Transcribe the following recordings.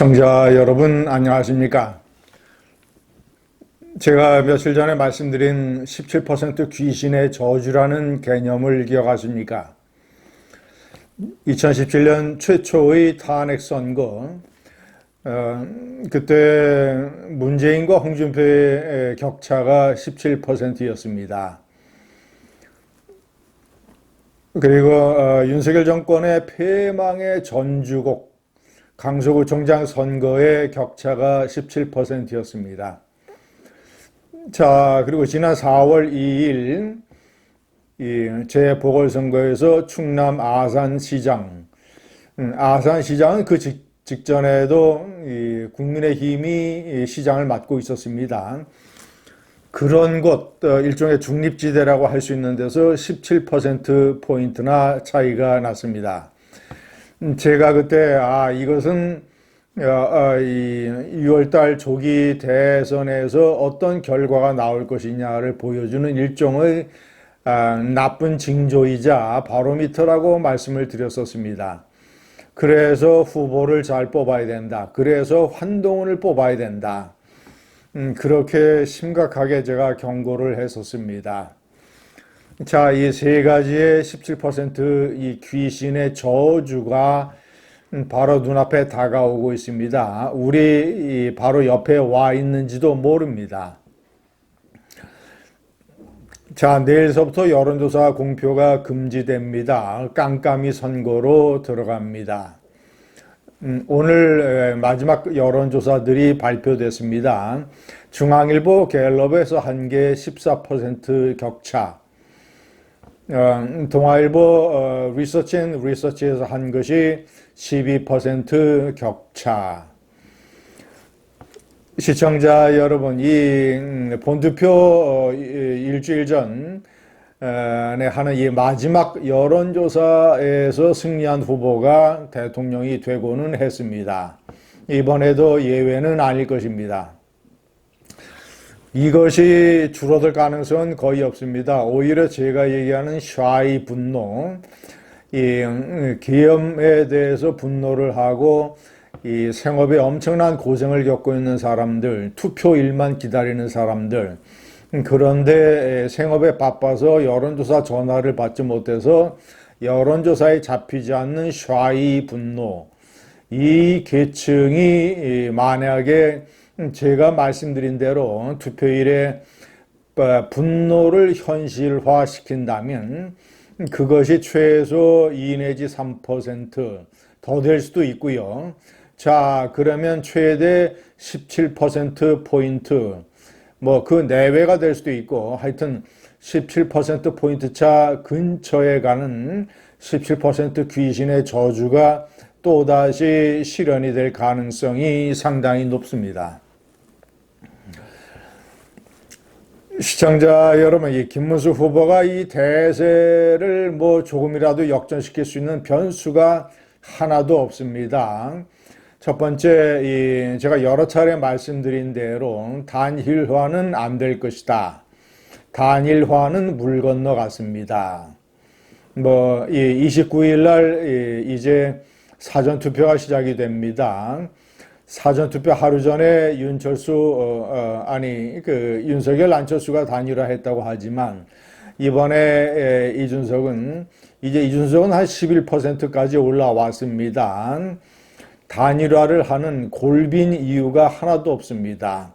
시청자 여러분 안녕하십니까? 제가 며칠 전에 말씀드린 17% 귀신의 저주라는 개념을 기억하십니까? 2017년 최초의 탄핵 선거, 그때 문재인과 홍준표의 격차가 17%였습니다. 그리고 윤석열 정권의 패망의 전주곡 강서구청장 선거의 격차가 17%였습니다. 자, 그리고 지난 4월 2일 재보궐선거에서 충남 아산시장은 그 직전에도 국민의힘이 시장을 맡고 있었습니다. 그런 곳, 일종의 중립지대라고 할 수 있는 데서 17%포인트나 차이가 났습니다. 제가 그때 이것은 6월달 조기 대선에서 어떤 결과가 나올 것이냐를 보여주는 일종의 나쁜 징조이자 바로미터라고 말씀을 드렸었습니다. 그래서 후보를 잘 뽑아야 된다. 그래서 환동훈을 뽑아야 된다. 그렇게 심각하게 제가 경고를 했었습니다. 자, 이 세 가지의 17% 이 귀신의 저주가 바로 눈앞에 다가오고 있습니다. 우리 바로 옆에 와 있는지도 모릅니다. 자, 내일서부터 여론조사 공표가 금지됩니다. 깜깜이 선거로 들어갑니다. 오늘 마지막 여론조사들이 발표됐습니다. 중앙일보 갤럽에서 한 개 14% 격차, 동아일보 리서치에서 한 것이 12% 격차. 시청자 여러분, 이 본투표 일주일 전에 하는 이 마지막 여론조사에서 승리한 후보가 대통령이 되고는 했습니다. 이번에도 예외는 아닐 것입니다. 이것이 줄어들 가능성은 거의 없습니다. 오히려 제가 얘기하는 샤이 분노, 이 계엄에 대해서 분노를 하고 이 생업에 엄청난 고생을 겪고 있는 사람들, 투표일만 기다리는 사람들, 그런데 생업에 바빠서 여론조사 전화를 받지 못해서 여론조사에 잡히지 않는 샤이 분노, 이 계층이 만약에 제가 말씀드린 대로 투표일에 분노를 현실화시킨다면 그것이 최소 2 내지 3% 더 될 수도 있고요. 자, 그러면 최대 17%포인트, 그 내외가 될 수도 있고, 하여튼 17%포인트 차 근처에 가는 17% 귀신의 저주가 또다시 실현이 될 가능성이 상당히 높습니다. 시청자 여러분, 이 김문수 후보가 이 대세를 조금이라도 역전시킬 수 있는 변수가 하나도 없습니다. 첫 번째, 제가 여러 차례 말씀드린 대로 단일화는 안 될 것이다. 단일화는 물 건너갔습니다. 29일 날 이제 사전투표가 시작이 됩니다. 사전투표 하루 전에 윤석열 안철수가 단일화했다고 하지만 이번에 이준석은 한 11%까지 올라왔습니다. 단일화를 하는 골빈 이유가 하나도 없습니다.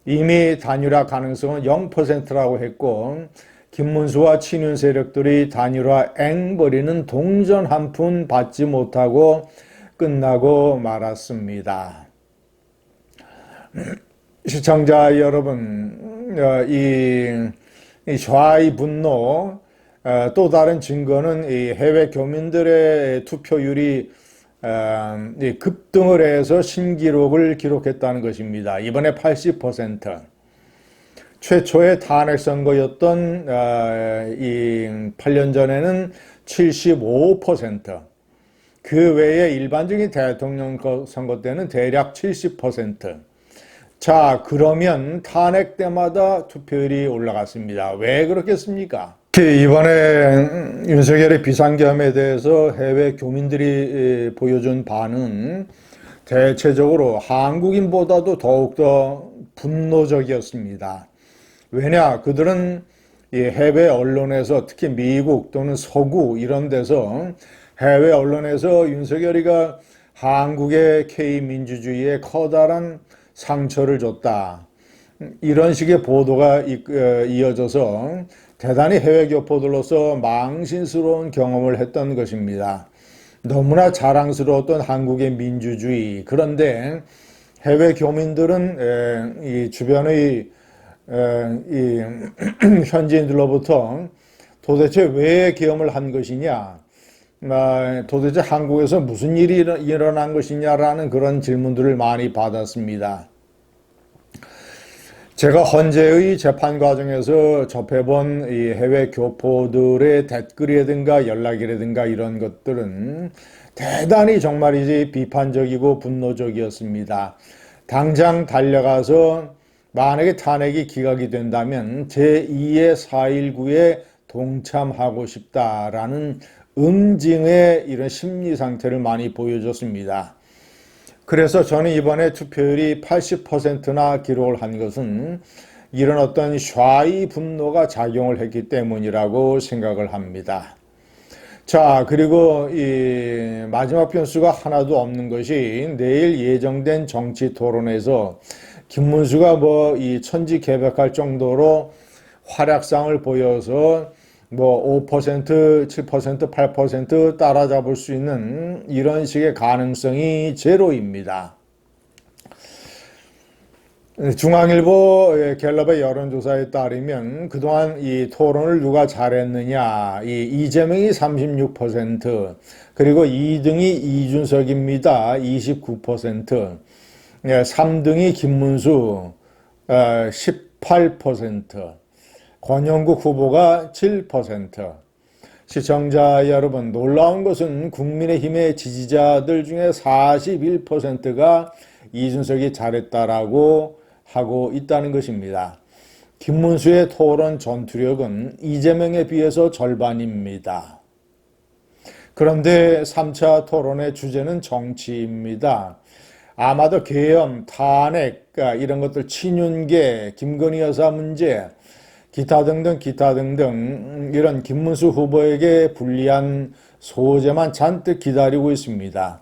이미 단일화 가능성은 0%라고 했고, 김문수와 친윤 세력들이 단일화 앵벌이는 동전 한 푼 받지 못하고 끝나고 말았습니다. 시청자 여러분, 이 좌의 분노, 또 다른 증거는 이 해외 교민들의 투표율이 급등을 해서 신기록을 기록했다는 것입니다. 이번에 80%. 최초의 탄핵 선거였던 이 8년 전에는 75%. 그 외에 일반적인 대통령 선거 때는 대략 70%. 자, 그러면 탄핵 때마다 투표율이 올라갔습니다. 왜 그렇겠습니까? 이번에 윤석열의 비상계엄에 대해서 해외 교민들이 보여준 반응, 대체적으로 한국인보다도 더욱더 분노적이었습니다. 왜냐? 그들은 이 해외 언론에서 특히 미국 또는 서구 이런 데서 해외 언론에서 윤석열이가 한국의 K민주주의에 커다란 상처를 줬다. 이런 식의 보도가 이어져서 대단히 해외 교포들로서 망신스러운 경험을 했던 것입니다. 너무나 자랑스러웠던 한국의 민주주의. 그런데 해외 교민들은 이 주변의 이 현지인들로부터 도대체 왜 계엄을 한 것이냐, 도대체 한국에서 무슨 일이 일어난 것이냐라는 그런 질문들을 많이 받았습니다. 제가 헌재의 재판 과정에서 접해본 이 해외 교포들의 댓글이라든가 연락이라든가 이런 것들은 대단히 정말이지 비판적이고 분노적이었습니다. 당장 달려가서 만약에 탄핵이 기각이 된다면 제2의 4.19에 동참하고 싶다라는 응징의 이런 심리 상태를 많이 보여줬습니다. 그래서 저는 이번에 투표율이 80%나 기록을 한 것은 이런 어떤 샤이 분노가 작용을 했기 때문이라고 생각을 합니다. 자, 그리고 이 마지막 변수가 하나도 없는 것이 내일 예정된 정치 토론에서 김문수가 뭐 이 천지개벽할 정도로 활약상을 보여서 뭐 5%, 7%, 8% 따라잡을 수 있는 이런 식의 가능성이 제로입니다. 중앙일보 갤럽의 여론조사에 따르면 그동안 이 토론을 누가 잘했느냐, 이 이재명이 36%, 그리고 2등이 이준석입니다. 29%, 3등이 김문수 18%, 권영국 후보가 7%. 시청자 여러분, 놀라운 것은 국민의힘의 지지자들 중에 41%가 이준석이 잘했다라고 하고 있다는 것입니다. 김문수의 토론 전투력은 이재명에 비해서 절반입니다. 그런데 3차 토론의 주제는 정치입니다. 아마도 계엄, 탄핵, 이런 것들, 친윤계, 김건희 여사 문제, 기타 등등 이런 김문수 후보에게 불리한 소재만 잔뜩 기다리고 있습니다.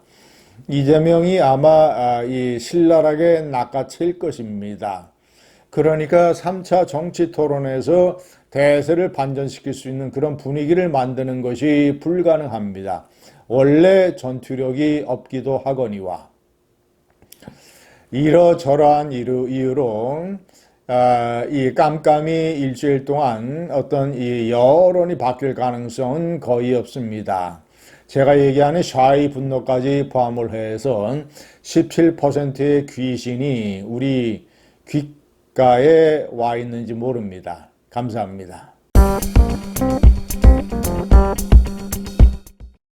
이재명이 아마 이 신랄하게 낚아챌 것입니다. 그러니까 3차 정치 토론에서 대세를 반전시킬 수 있는 그런 분위기를 만드는 것이 불가능합니다. 원래 전투력이 없기도 하거니와. 이러저러한 이유로 이 깜깜이 일주일 동안 어떤 이 여론이 바뀔 가능성은 거의 없습니다. 제가 얘기하는 샤이 분노까지 포함을 해서 17%의 귀신이 우리 귓가에 와 있는지 모릅니다. 감사합니다.